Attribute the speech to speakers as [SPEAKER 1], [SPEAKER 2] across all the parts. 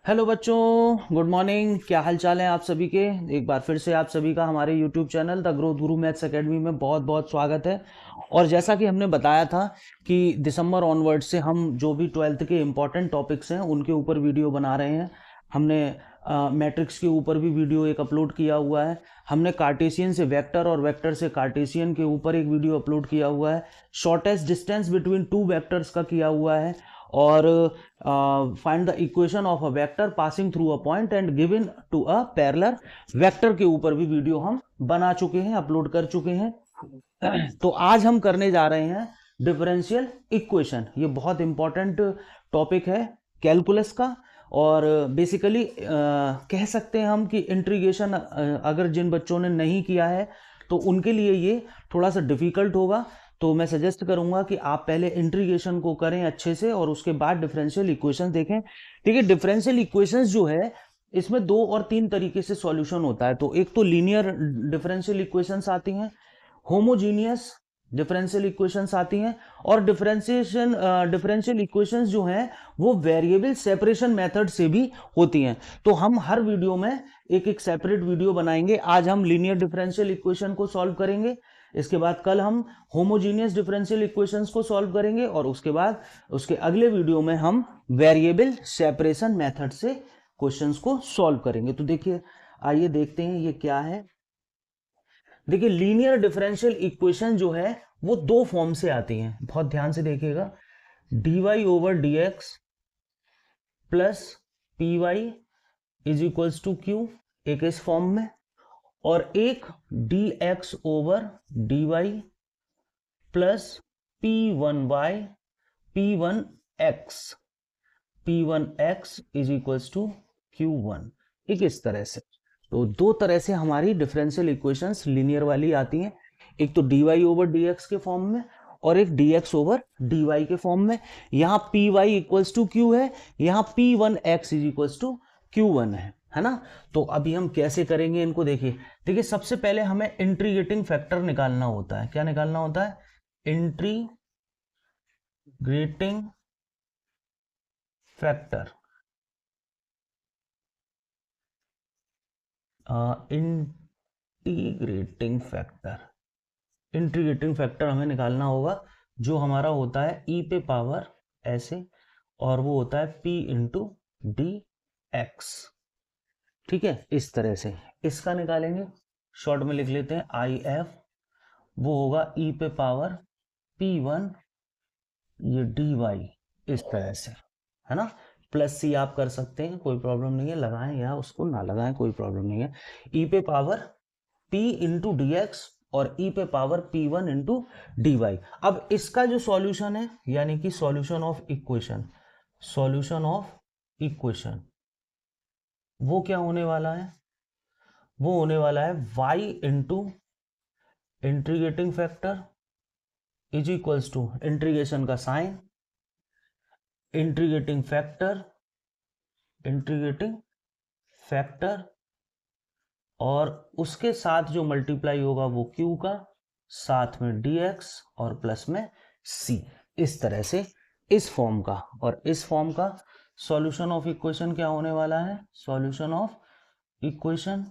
[SPEAKER 1] Hello बच्चों, good morning. क्या हाल चाल है आप सभी के। एक बार फिर से आप सभी का हमारे YouTube channel the growth Guru maths academy में बहुत बहुत स्वागत है। और जैसा कि हमने बताया था कि दिसंबर ऑनवर्ड से हम जो भी ट्वेल्थ के इम्पोर्टेंट टॉपिक्स हैं उनके ऊपर वीडियो बना रहे हैं। हमने मैट्रिक्स के ऊपर भी वीडियो एक अपलोड किया हुआ है। हमने कार्टेशियन से वेक्टर और वेक्टर से कार्टेशियन के ऊपर एक वीडियो अपलोड किया हुआ है। Shortest distance between two vectors का किया हुआ है। और find the equation of a vector passing through a point and given to a parallel vector के ऊपर भी वीडियो हम बना चुके हैं, अपलोड कर चुके हैं। तो आज हम करने जा रहे हैं डिफरेंशियल इक्वेशन। ये बहुत इंपॉर्टेंट टॉपिक है कैलकुलस का। और बेसिकली कह सकते हैं हम कि इंटीग्रेशन अगर जिन बच्चों ने नहीं किया है तो उनके लिए ये थोड़ा सा डिफिकल्ट होगा। तो मैं सजेस्ट करूंगा कि आप पहले इंटीग्रेशन को करें अच्छे से और उसके बाद डिफरेंशियल इक्वेशंस देखें। ठीक है, डिफरेंशियल इक्वेशंस जो है इसमें दो और तीन तरीके से सॉल्यूशन होता है। तो एक तो लीनियर डिफरेंशियल इक्वेशंस आती हैं, होमोजीनियस डिफरेंशियल इक्वेशंस आती हैं, और डिफरेंशियल इक्वेशंस जो हैं वो वेरिएबल सेपरेशन मेथड से भी होती हैं। तो हम हर वीडियो में एक एक सेपरेट वीडियो बनाएंगे। आज हम लीनियर डिफरेंशियल इक्वेशन को सॉल्व करेंगे, इसके बाद कल हम होमोजीनियस डिफरेंशियल इक्वेशंस को सॉल्व करेंगे, और उसके बाद उसके अगले वीडियो में हम वेरिएबल सेपरेशन मेथड से क्वेश्चंस को सॉल्व करेंगे। तो देखिए, आइए देखते हैं ये क्या है। देखिए, लीनियर डिफरेंशियल इक्वेशन जो है वो दो फॉर्म से आती हैं, बहुत ध्यान से देखिएगा। dy over dx plus p y is equals to q, एक इस फॉर्म में, और एक dx over dy plus p one y p one x is equals to q one, एक इस तरह से। तो दो तरह से हमारी डिफरेंशियल इक्वेशंस लीनियर वाली आती हैं, एक तो dy ओवर dx के फॉर्म में और एक dx ओवर dy के फॉर्म में। यहाँ p y equals to q है, यहाँ p one x is equals to q one है ना। तो अभी हम कैसे करेंगे इनको, देखिए। देखिए, सबसे पहले हमें इंटीग्रेटिंग फैक्टर निकालना होता है। क्या निकालना होता है? Integrating factor. इंटीग्रेटिंग फैक्टर हमें निकालना होगा, जो हमारा होता है ई पे पावर ऐसे, और वो होता है p इंटू डी एक्स। ठीक है, इस तरह से इसका निकालेंगे। शॉर्ट में लिख लेते हैं आई एफ, वो होगा ई पे पावर पी वन, ये डी वाई, इस तरह से, है ना। प्लस सी आप कर सकते हैं, कोई प्रॉब्लम नहीं है, लगाएं या उसको ना लगाएं कोई प्रॉब्लम नहीं है। ई पे power p into d x और e पे power p1 into d y. अब इसका जो सॉल्यूशन है, यानी कि सॉल्यूशन ऑफ इक्वेशन, वो क्या होने वाला है? वो होने वाला है y into integrating factor is equals to integration का साइन, इंटीग्रेटिंग फैक्टर, और उसके साथ जो मल्टीप्लाई होगा वो q का, साथ में dx और प्लस में c, इस तरह से इस फॉर्म का। और इस फॉर्म का सॉल्यूशन ऑफ इक्वेशन क्या होने वाला है? सॉल्यूशन ऑफ इक्वेशन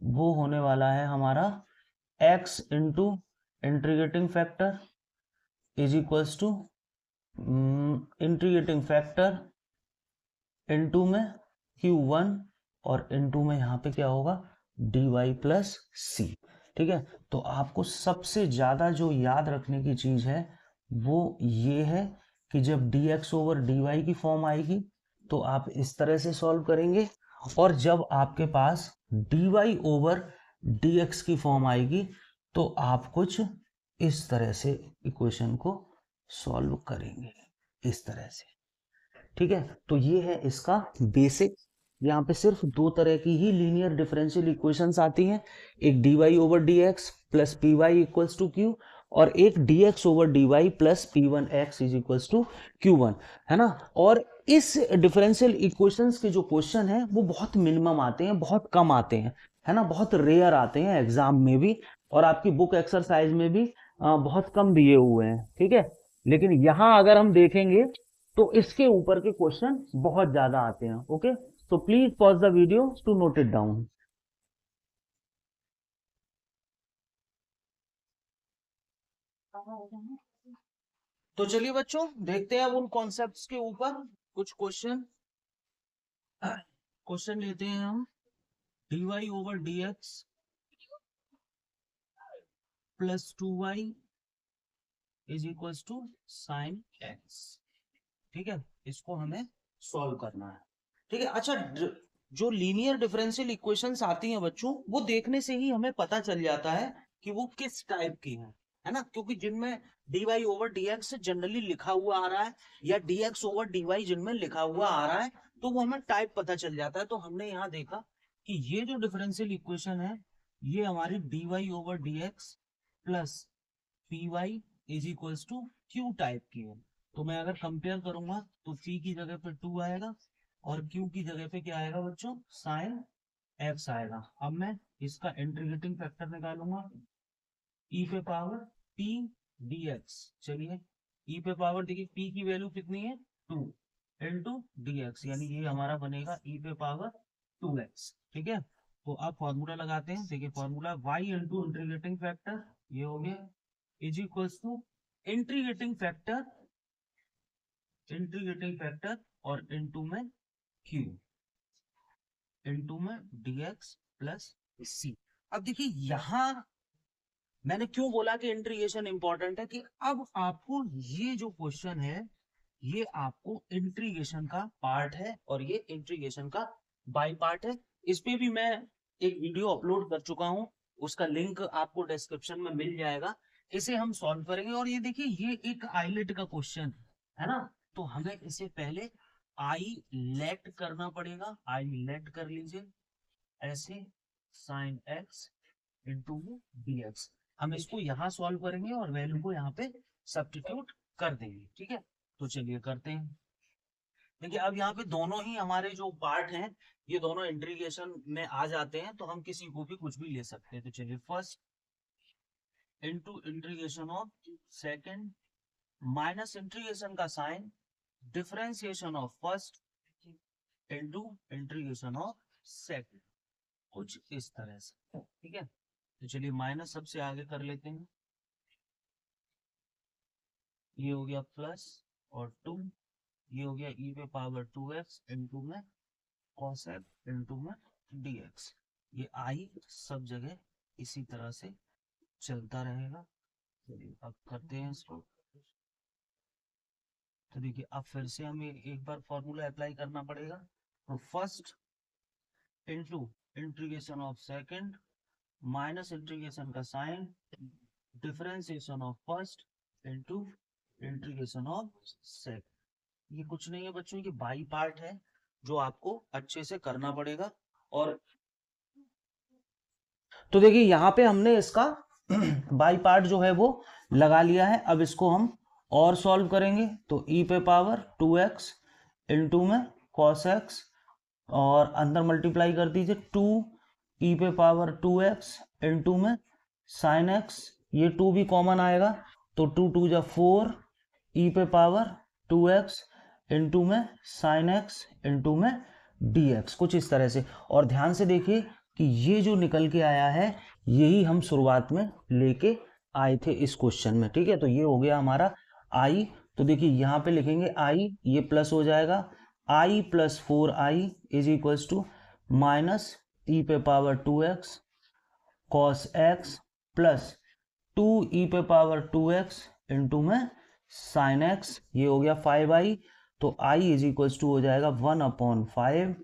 [SPEAKER 1] वो होने वाला है हमारा x into integrating factor is equals to integrating factor into में q1, और इनटू में यहाँ पे क्या होगा? dy plus C. ठीक है, तो आपको सबसे ज्यादा जो याद रखने की चीज है वो ये है कि जब dx ओवर dy की फॉर्म आएगी तो आप इस तरह से सॉल्व करेंगे, और जब आपके पास dy ओवर dx की फॉर्म आएगी तो आप कुछ इस तरह से इक्वेशन को सॉल्व करेंगे, इस तरह से। ठीक है, तो ये है इसका बेसिक। यहाँ पे सिर्फ दो तरह की ही लीनियर डिफरेंशियल इक्वेशंस आती हैं, एक dy over dx plus p y equals to q, और एक dx over dy plus p one x is equals to q one, है ना। और इस डिफरेंशियल इक्वेशंस के जो क्वेश्चन है वो बहुत मिनिमम आते हैं, बहुत कम आते हैं, है ना, बहुत रेयर आते हैं एग्जाम में भी, और आपकी बुक एक्सरसाइज में भी बहुत कम दिए हुए हैं। ठीक है, लेकिन यहाँ अगर हम देखेंगे तो इसके ऊपर के क्वेश्चन बहुत ज्यादा आते हैं। Okay, so please pause the video to note it down. तो चलिए बच्चों, देखते हैं अब उन कॉन्सेप्ट्स के ऊपर कुछ क्वेश्चन लेते हैं हम। dy over dx plus 2y is equals to sine x। ठीक है, इसको हमें सॉल्व करना है। ठीक है, अच्छा, जो लीनियर डिफरेंशियल इक्वेशंस आती हैं बच्चों, वो देखने से ही हमें पता चल जाता है कि वो किस टाइप की हैं, है ना, क्योंकि जिनमें dy ओवर dx जनरली लिखा हुआ आ रहा है या dx ओवर dy जिनमें लिखा हुआ आ रहा है, तो वो हमें टाइप पता चल जाता है। तो हमने यहाँ देखा कि ये जो डिफरेंशियल इक्वेशन है, ये हमारी dy over dx plus py is equals to q type की है। तो मैं अगर कंपेयर करूंगा तो p की जगह पे 2 आएगा और q की जगह पे क्या आएगा बच्चों, साइन x आएगा। अब मैं इसका इंटीग्रेटिंग फैक्टर निकालूंगा, e पे पावर p dx। चलिए, e पे पावर देखिए p की वैल्यू कितनी है, 2 इंटू dx, यानी ये हमारा बनेगा e पे पावर 2x। ठीक है, तो अब फॉर्मूला लगाते हैं। देखिए formula y into integrating factor, ये हो गया is equals to integrating factor और इनटू में q इनटू में dx प्लस c। अब देखिए यहां मैंने क्यों बोला कि इंटीग्रेशन इंपॉर्टेंट है, कि अब आपको ये जो क्वेश्चन है, ये आपको इंटीग्रेशन का पार्ट है और ये इंटीग्रेशन का बाय पार्ट है। इस पे भी मैं एक वीडियो अपलोड कर चुका हूं, उसका लिंक आपको डिस्क्रिप्शन में मिल जाएगा। इसे हम सॉल्व करेंगे। और ये देखिए ये एक आईलेट का क्वेश्चन है ना, तो हमें इसे पहले आई लेट करना पड़ेगा। आई लेट कर लीजिए ऐसे, sine x into d x. हम इसको यहाँ सॉल्व करेंगे और वैल्यू को यहाँ पे सब्स्टिट्यूट कर देंगे। ठीक है, तो चलिए करते हैं। देखिए अब यहाँ पे दोनों ही हमारे जो पार्ट हैं, ये दोनों इंटीग्रेशन में आ जाते हैं, तो हम किसी को भी कुछ भी ले सकते हैं। तो चलिए first into integration of second minus integration का sign, differentiation of first into integration of second, कुछ इस तरह से। ठीक है, तो चलिए माइनस सबसे आगे कर लेते हैं, ये हो गया प्लस और 2, ये हो गया e पे पावर 2x इंटू में cos x इंटू में dx। ये आई सब जगह इसी तरह से चलता रहेगा। चलिए अब करते हैं इसको। तो देखिए अब फिर से हमें एक बार फॉर्मूला अप्लाई करना पड़ेगा। तो first into integration of second minus integration का sign, differentiation of first into integration of second. ये कुछ नहीं है बच्चों, ये बाई पार्ट है जो आपको अच्छे से करना पड़ेगा। और तो देखिए यहाँ पे हमने इसका बाई पार्ट जो है वो लगा लिया है। अब इसको हम और सॉल्व करेंगे। तो e पे पावर 2x इंटू में cos x और अंदर मल्टीप्लाई कर दीजिए 2 e पे पावर 2x इंटू में sin x, ये 2 भी कॉमन आएगा तो 2 2 जा 4 e पे पावर 2x इंटू में sin x इंटू में dx, कुछ इस तरह से। और ध्यान से देखिए कि ये जो निकल के आया है यही हम शुरुआत में लेके आए थे इस क्वेश्चन में। ठीक है, तो ये हो गया हमारा i। तो देखिए यहाँ पे लिखेंगे i, ये प्लस हो जाएगा i plus 4i is equals to minus e पे power 2x cos x plus 2 e पे पावर 2x इंटू में sin x, ये हो गया 5i। तो i इज इक्वल्स टू हो जाएगा 1/5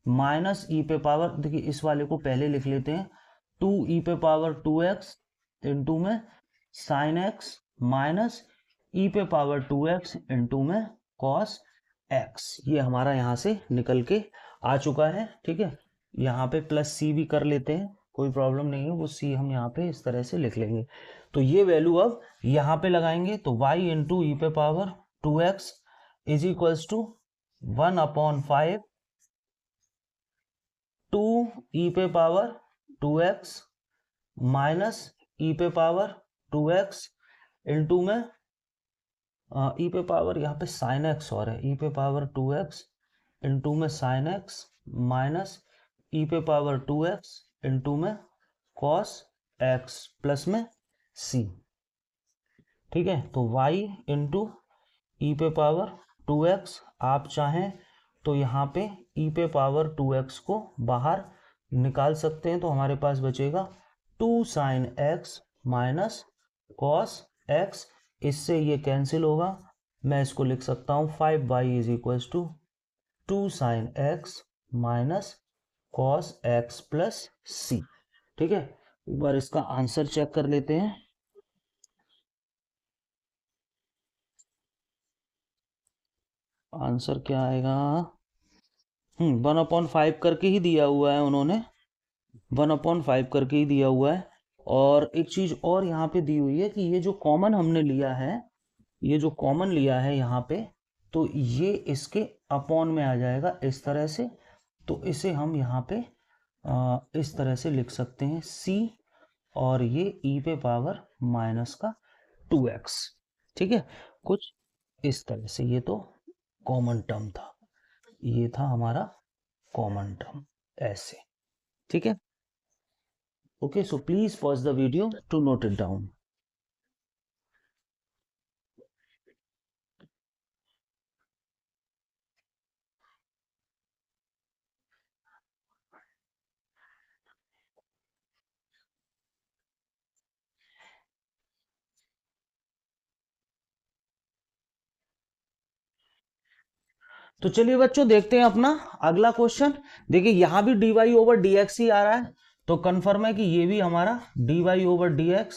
[SPEAKER 1] माइनस ई पे पावर, देखिए इस वाले को पहले लिख लेते हैं, 2 ई पे पावर 2x इंटू में साइन एक्स माइनस ई पे पावर 2x इंटू में कॉस x। ये हमारा यहाँ से निकल के आ चुका है। ठीक है, यहाँ पे प्लस सी भी कर लेते हैं, कोई प्रॉब्लम नहीं है, वो सी हम यहाँ पे इस तरह से लिख लेंगे। तो ये वैल्यू अब यहाँ पे लगाएंगे तो y इंटू ई पे power 2x is equals to 1/5 2 e पे पावर 2x माइनस ई पे पावर 2x इंटू में ई पे पावर यहाँ पे साइन एक्स और है, ई पे पावर 2x इंटू में साइन एक्स माइनस ई पे पावर 2x इंटू में कॉस एक्स प्लस में c। ठीक है, तो y इंटू ई पे पावर 2x, आप चाहें तो यहाँ पे ई पे पावर 2x को बाहर निकाल सकते हैं, तो हमारे पास बचेगा 2 sine X minus cos x, इससे ये कैंसिल होगा, मैं इसको लिख सकता हूँ 5y is equal to 2 sine X minus cos X plus C. ठीक है, एक बार इसका आंसर चेक कर लेते हैं। आंसर क्या आएगा, 1/5 करके ही दिया हुआ है उन्होंने, 1/5 करके ही दिया हुआ है। और एक चीज और यहाँ पे दी हुई है कि ये जो कॉमन हमने लिया है, ये जो कॉमन लिया है यहाँ पे, तो ये इसके अपॉन में आ जाएगा इस तरह से, तो इसे हम यहाँ पे इस तरह से लिख सकते हैं c, और ये e पे पावर माइनस का 2x। ठीक है, कुछ इस तरह से, ये तो कॉमन टर्म था, ये था हमारा कॉमन टर्म ऐसे। ठीक है, okay, so please pause the video to note it down. तो चलिए बच्चों देखते हैं अपना अगला क्वेश्चन। देखिए यहां भी dy ओवर dx ही आ रहा है, तो कंफर्म है कि ये भी हमारा dy over dx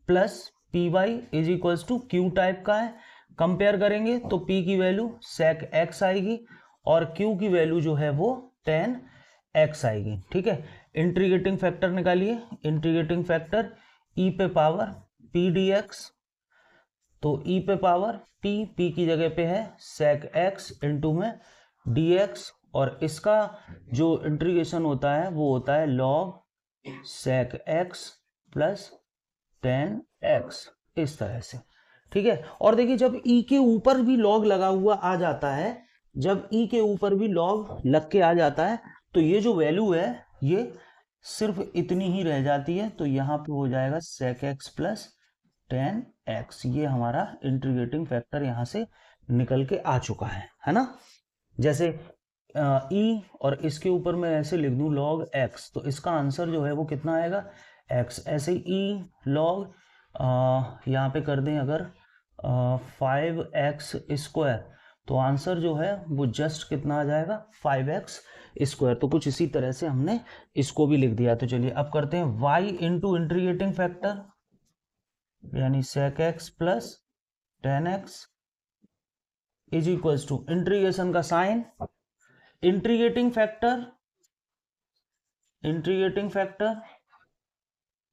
[SPEAKER 1] plus p y is equals to q type का है। कंपेयर करेंगे तो p की वैल्यू sec x आएगी और q की वैल्यू जो है वो tan x आएगी। ठीक है, इंटीग्रेटिंग फैक्टर निकालिए, इंटीग्रेटिंग फैक्टर e पे पावर p dx, तो e पे पावर p की जगह पे है sec x इंटू में dx, और इसका जो इंटीग्रेशन होता है वो होता है log sec x plus tan x, इस तरह से। ठीक है, और देखिए जब e के ऊपर भी log लगा हुआ आ जाता है, जब e के ऊपर भी log लग के आ जाता है, तो ये जो वैल्यू है ये सिर्फ इतनी ही रह जाती है, तो यहाँ पे हो जाएगा sec x plus tan x, ये हमारा इंटीग्रेटिंग फैक्टर यहाँ से निकल के आ चुका है ना। जैसे e और इसके ऊपर मैं ऐसे लिख दूं log x, तो इसका आंसर जो है वो कितना आएगा x, ऐसे e log यहाँ पे कर दें अगर 5x स्क्वायर, तो आंसर जो है वो जस्ट कितना आ जाएगा 5x स्क्वायर। तो कुछ इसी तरह से हमने इसको भी लिख दिया। तो चलिए अब करते हैं y इंटू इंटीग्रेटिंग फैक्टर, यानी sec x plus tan x is equals to integration का साइन, इंटीग्रेटिंग फैक्टर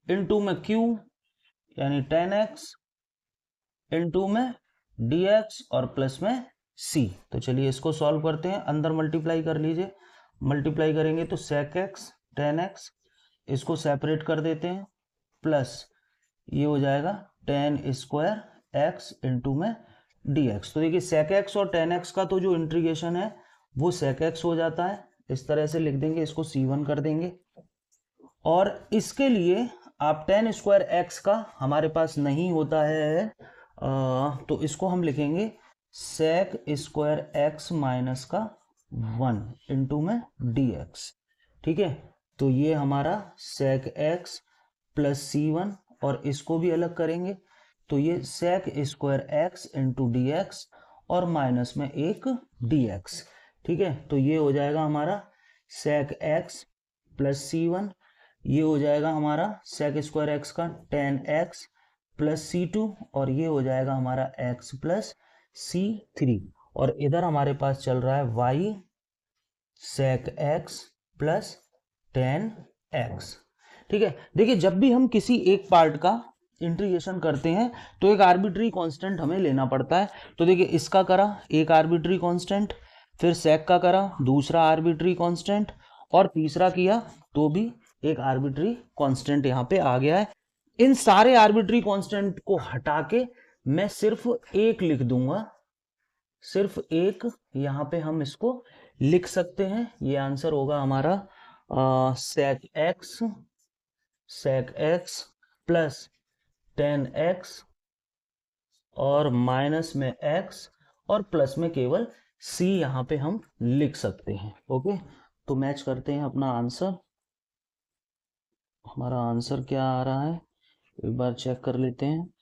[SPEAKER 1] इंटू में q यानी tan x इंटू में dx और प्लस में c। तो चलिए इसको सॉल्व करते हैं, अंदर मल्टीप्लाई कर लीजिए, मल्टीप्लाई करेंगे तो sec x tan x, इसको सेपरेट कर देते हैं, प्लस ये हो जाएगा tan स्क्वायर x इंटू में dx। तो देखिए sec x और tan x का तो जो इंटीग्रेशन है वो sec x हो जाता है, इस तरह से लिख देंगे, इसको c1 कर देंगे, और इसके लिए आप tan स्क्वायर x का हमारे पास नहीं होता है, तो इसको हम लिखेंगे sec स्क्वायर x माइनस का 1 इंटू में dx। ठीक है, तो ये हमारा sec x प्लस c1, और इसको भी अलग करेंगे तो ये sec square x into dx और माइनस में एक dx। ठीक है, तो ये हो जाएगा हमारा sec x प्लस c1, ये हो जाएगा हमारा sec स्क्वायर x का tan x प्लस c2, और ये हो जाएगा हमारा x प्लस c3, और इधर हमारे पास चल रहा है y sec x plus tan x। ठीक है, देखिए जब भी हम किसी एक पार्ट का इंटीग्रेशन करते हैं तो एक आर्बिट्री कांस्टेंट हमें लेना पड़ता है। तो देखिए इसका करा एक आर्बिट्री कांस्टेंट, फिर sec का करा दूसरा आर्बिट्री कांस्टेंट, और तीसरा किया तो भी एक आर्बिट्री कांस्टेंट यहाँ पे आ गया है। इन सारे आर्बिट्री कांस्टेंट को हटा के मैं सिर्फ एक लिख दूंगा, सिर्फ एक, यहाँ पे हम इसको लिख सकते हैं। ये आंसर होगा हमारा sec x प्लस 10x और माइनस में x और प्लस में केवल c यहाँ पे हम लिख सकते हैं। ओके, तो मैच करते हैं अपना आंसर। हमारा आंसर क्या आ रहा है एक बार चेक कर लेते हैं।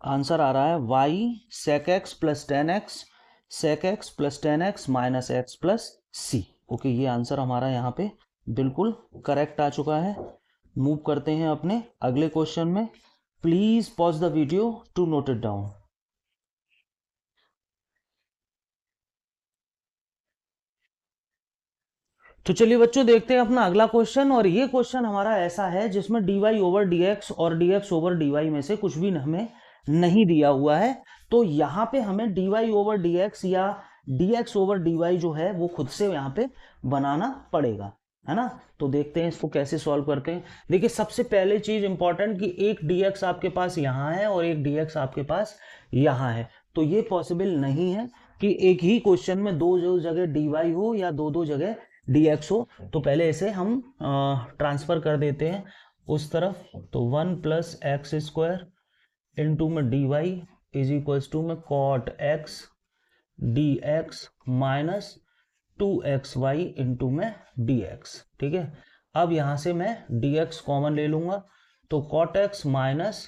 [SPEAKER 1] आंसर आ रहा है y sec x plus 10x sec x plus 10x minus x plus c। Okay, ये आंसर हमारा यहाँ पे बिल्कुल करेक्ट आ चुका है। मूव करते हैं अपने अगले क्वेश्चन में। Please pause the video to note it down. तो चलिए बच्चों, देखते हैं अपना अगला क्वेश्चन। और ये क्वेश्चन हमारा ऐसा है जिसमें dy ओवर dx और dx ओवर dy में से कुछ भी हमें नहीं दिया हुआ है। तो यहाँ पे हमें dy ओवर dx या dx ओवर dy जो है वो खुद से यहाँ पे बनाना पड़ेगा, है ना। तो देखते हैं इसको कैसे सॉल्व करते हैं। देखिए, सबसे पहले चीज इंपॉर्टेंट कि एक dx आपके पास यहाँ है और एक dx आपके पास यहाँ है। तो ये पॉसिबल नहीं है कि एक ही क्वेश्चन में दो जगह dy हो या दो जगह dx हो। तो पहले इसे हम ट्रांसफर कर देते हैं उस तरफ। तो 1 प्लस एक्स स्क्वायर इंटू में dy इज इक्वल्स टू में cot x dx minus 2xy into में dx। ठीक है, अब यहां से मैं dx कॉमन ले लूंगा, तो कॉट x माइनस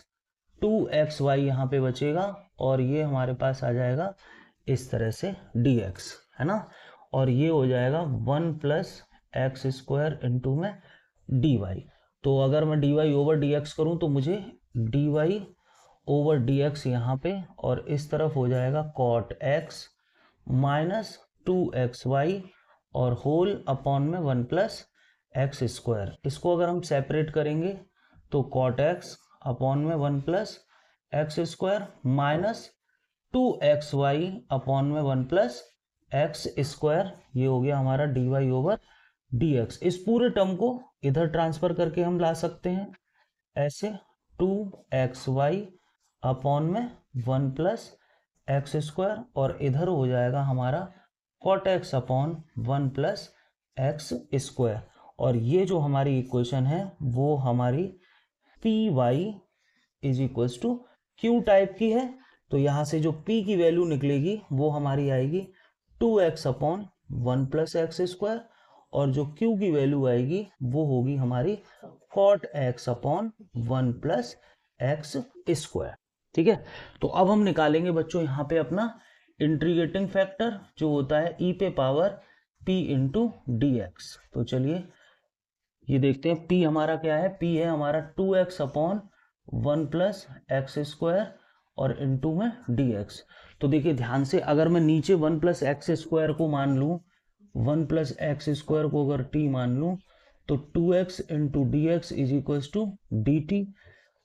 [SPEAKER 1] 2xy यहाँ पे बचेगा और ये हमारे पास आ जाएगा इस तरह से dx, है ना। और ये हो जाएगा 1 प्लस एक्स स्क्वायर इंटू में dy। तो अगर मैं dy ओवर dx करूं तो मुझे dy ओवर dx यहाँ पे और इस तरफ हो जाएगा कॉट x माइनस 2xy और होल अपॉन में 1 प्लस एक्स स्क्वायर। इसको अगर हम सेपरेट करेंगे तो कॉट x अपॉन में 1 plus x square minus 2xy upon में 1 प्लस एक्स स्क्वायर। ये हो गया हमारा dy ओवर dx। इस पूरे टर्म को इधर ट्रांसफर करके हम ला सकते हैं ऐसे, 2xy अपॉन में 1 प्लस एक्स स्क्वायर और इधर हो जाएगा हमारा cot x upon 1 plus x square. और ये जो हमारी इक्वेशन है वो हमारी p y is equals to q type की है। तो यहाँ से जो p की वैल्यू निकलेगी वो हमारी आएगी 2x upon 1 plus x square और जो q की वैल्यू आएगी वो होगी हमारी cot x upon 1 plus x square. ठीक है, तो अब हम निकालेंगे बच्चों यहाँ पे अपना इंटीग्रेटिंग फैक्टर जो होता है e पे पावर p इंटू dx। तो चलिए ये देखते हैं p हमारा क्या है। p है हमारा 2x upon 1 plus x square और इंटू में dx। तो देखिए ध्यान से, अगर मैं नीचे 1 प्लस एक्स स्क्वायर को मान लूँ, 1 प्लस एक्स स्क्वायर को अगर t मान लूँ तो 2x into d x is equals to d t,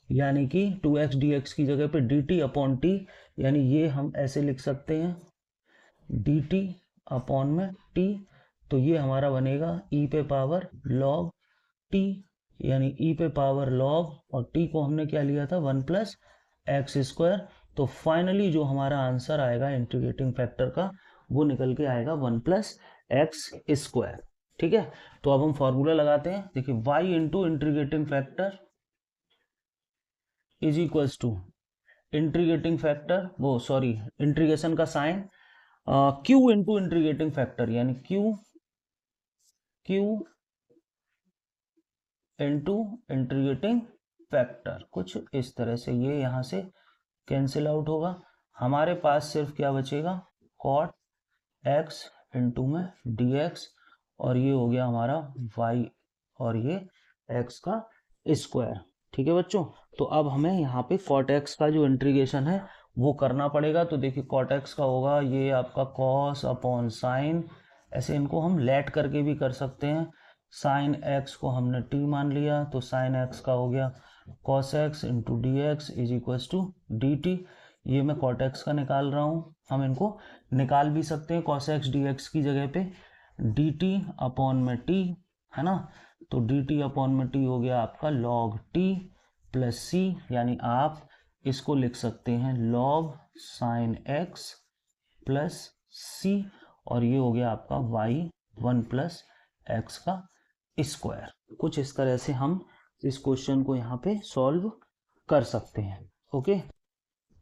[SPEAKER 1] यानी कि 2x dx की जगह पे dt अपॉन t, यानी ये हम ऐसे लिख सकते हैं dt अपॉन में t। तो ये हमारा बनेगा e पे पावर log t, यानी e पे पावर log, और t को हमने क्या लिया था 1 प्लस एक्स स्क्वायर। तो फाइनली जो हमारा आंसर आएगा इंटीग्रेटिंग फैक्टर का वो निकल के आएगा 1 प्लस एक्स स्क्वायर। ठीक है, तो अब हम फॉर्मूला लगाते हैं। देखिए y into integrating factor is equals to integrating factor, वो सॉरी इंटीग्रेशन का sign, q into integrating factor, यानी q इंटू इंटीग्रेटिंग फैक्टर। कुछ इस तरह से ये यहाँ से कैंसिल आउट होगा। हमारे पास सिर्फ क्या बचेगा, कॉट x इंटू में dx और ये हो गया हमारा y और ये x का स्क्वायर। ठीक है बच्चों, तो अब हमें यहाँ पे कॉट x का जो इंटीग्रेशन है वो करना पड़ेगा। तो देखिए कॉट x का होगा ये आपका कॉस अपॉन साइन, ऐसे इनको हम लेट करके भी कर सकते हैं। साइन x को हमने t मान लिया तो साइन x का हो गया cos x into d x is equals to d t. ये मैं कॉट x का निकाल रहा हूँ, हम इनको निकाल भी सकते हैं कॉस x dx की जगह पे। डी टी अपॉन में टी, है ना, तो डी टी अपॉन में टी हो गया आपका log टी प्लस सी, यानी आप इसको लिख सकते हैं log sin x प्लस सी, और ये हो गया आपका y1 प्लस एक्स का स्क्वायर। कुछ इस तरह से हम इस क्वेश्चन को यहाँ पे सॉल्व कर सकते हैं। ओके,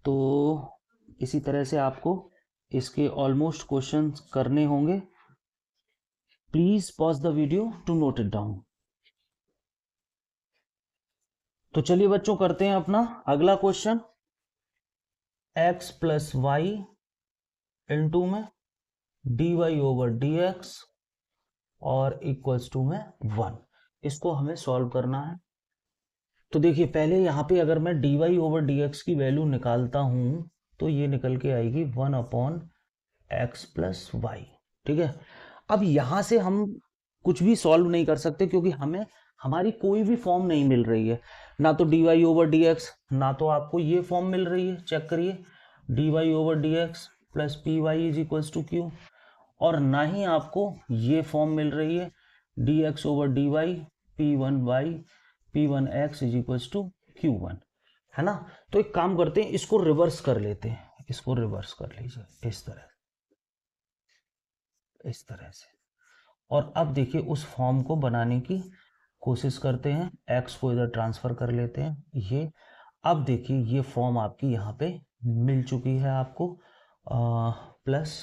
[SPEAKER 1] तो इसी तरह से आपको इसके ऑलमोस्ट क्वेश्चन करने होंगे। Please pause the video to note it down. तो चलिए बच्चों करते हैं अपना अगला question. x plus Y into में D Y over D x और इक्वल्स टू में 1, इसको हमें सॉल्व करना है। तो देखिए पहले यहाँ पे अगर मैं d Y over D x की वैल्यू निकालता हूँ तो ये निकल के आएगी 1 अपॉन एक्स प्लस वाई। ठीक है, अब यहाँ से हम कुछ भी सॉल्व नहीं कर सकते क्योंकि हमें हमारी कोई भी फॉर्म नहीं मिल रही है, ना तो d Y over D x, ना तो आपको ये फॉर्म मिल रही है, चेक करिए d Y over D x plus p y is equals to q, और ना ही आपको ये फॉर्म मिल रही है d x over d y p one y p one x is equals to q one, है ना। तो एक काम करते हैं, इसको रिवर्स कर लेते हैं, इसको रिवर्स कर लीजिए इस तरह से, और अब देखिए उस फॉर्म को बनाने की कोशिश करते हैं। एक्स को इधर ट्रांसफर कर लेते हैं, ये अब देखिए ये फॉर्म आपकी यहाँ पे मिल चुकी है आपको, plus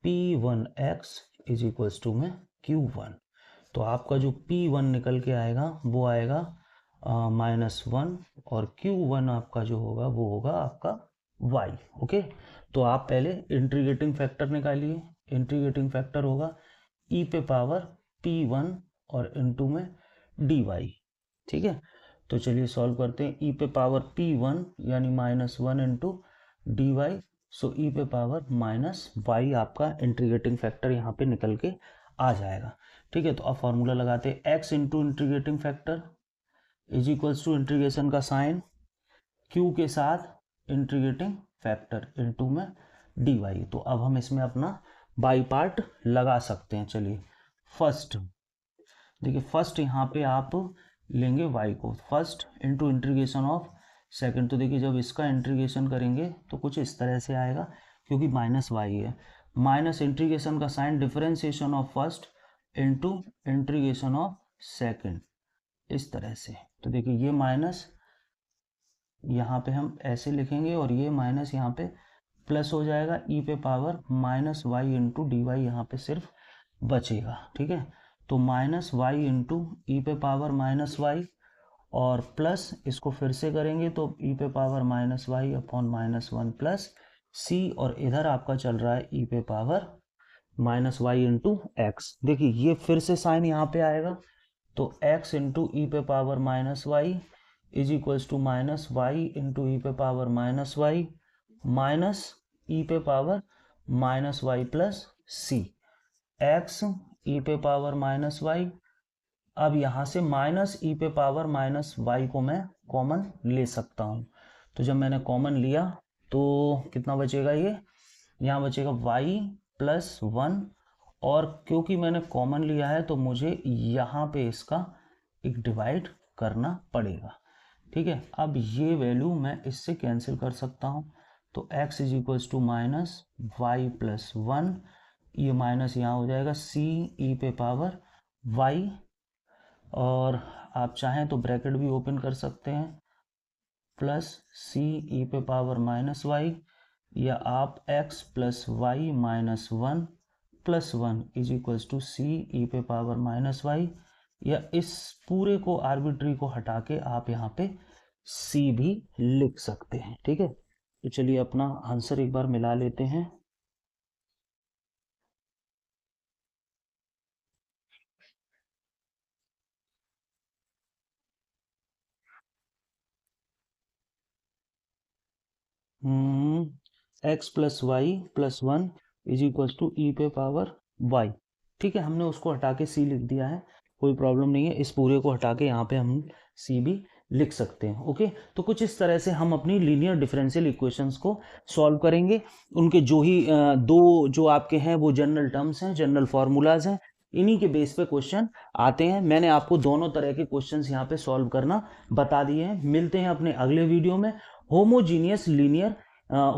[SPEAKER 1] p one x is equals to में क्यू वन। तो आपका जो पी वन निकल के आएगा वो आएगा -1, और क्यू वन आपका जो होगा वो होगा आपका y। ओके, तो आप पहले इंटीग्रेटिंग फैक्टर निकालिए। इंटीग्रेटिंग फैक्टर होगा e पे पावर p1 और इनटू में dy। ठीक है, तो चलिए सॉल्व करते हैं। e पे पावर p1 यानी -1 इंटू डी वाई, सो e पे पावर -y आपका इंटीग्रेटिंग फैक्टर यहाँ पे निकल के आ जाएगा। ठीक है, तो अब फॉर्मूला लगाते हैं, x into integrating factor is equals to integration का साइन q के साथ इंटीग्रेटिंग फैक्टर इनटू में डी वाई। तो अब हम इसमें अपना बाई पार्ट लगा सकते हैं। चलिए फर्स्ट देखिए, फर्स्ट यहाँ पे आप लेंगे y को, first into integration of second. तो देखिए जब इसका इंटीग्रेशन करेंगे तो कुछ इस तरह से आएगा, क्योंकि -y है, माइनस इंटीग्रेशन का sign differentiation of first into integration of second, इस तरह से। तो देखिए ये माइनस यहाँ पे हम ऐसे लिखेंगे और ये माइनस यहाँ पे प्लस हो जाएगा, e पे power -y into d y यहाँ पे सिर्फ बचेगा। ठीक है, तो -y इंटू ई पे पावर -y और प्लस इसको फिर से करेंगे तो e पे power -y upon -1 plus c, और इधर आपका चल रहा है e पे पावर -y इंटू एक्स। देखिए ये फिर से साइन यहाँ पे आएगा, तो x इंटू ई पे power -y is equals to -y into ई पे पावर -y माइनस ई पे power -y plus c, x E पे पावर -y। अब यहाँ से माइनस ई पे पावर -y को मैं कॉमन ले सकता हूँ, तो जब मैंने कॉमन लिया तो कितना बचेगा, ये यहाँ बचेगा y प्लस 1, और क्योंकि मैंने कॉमन लिया है तो मुझे यहाँ पे इसका एक डिवाइड करना पड़ेगा। ठीक है, अब ये वैल्यू मैं इससे कैंसिल कर सकता हूँ, तो x is equals to -y plus 1, ये माइनस यहाँ हो जाएगा c ई पे पावर y, और आप चाहें तो ब्रैकेट भी ओपन कर सकते हैं, प्लस c ई पे पावर -y, या आप x प्लस y minus 1 plus 1 is equals to c e पे पावर -y, या इस पूरे को आर्बिट्री को हटा के आप यहाँ पे c भी लिख सकते हैं। ठीक है, तो चलिए अपना आंसर एक बार मिला लेते हैं। x plus Y plus 1 is equals to E पे पावर y। ठीक है, हमने उसको हटा के c लिख दिया है, कोई प्रॉब्लम नहीं है, इस पूरे को हटा के यहाँ पे हम c भी लिख सकते हैं। ओके, तो कुछ इस तरह से हम अपनी लीनियर डिफरेंशियल इक्वेशंस को सॉल्व करेंगे। उनके जो ही दो जो आपके हैं वो जनरल टर्म्स हैं, जनरल फार्मूलाज हैं, इन्हीं के बेस पे क्वेश्चन आते हैं। मैंने आपको दोनों तरह के क्वेश्चंस यहाँ पे सॉल्व करना बता दिए हैं। मिलते हैं अपने अगले वीडियो में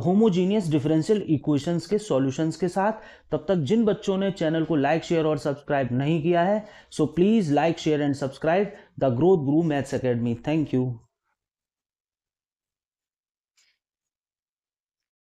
[SPEAKER 1] होमोजीनियस डिफरेंशियल इक्वेशंस के सॉल्यूशंस के साथ। तब तक जिन बच्चों ने चैनल को लाइक, शेयर और सब्सक्राइब नहीं किया है, so please like, share and subscribe the growth Guru maths academy. Thank you.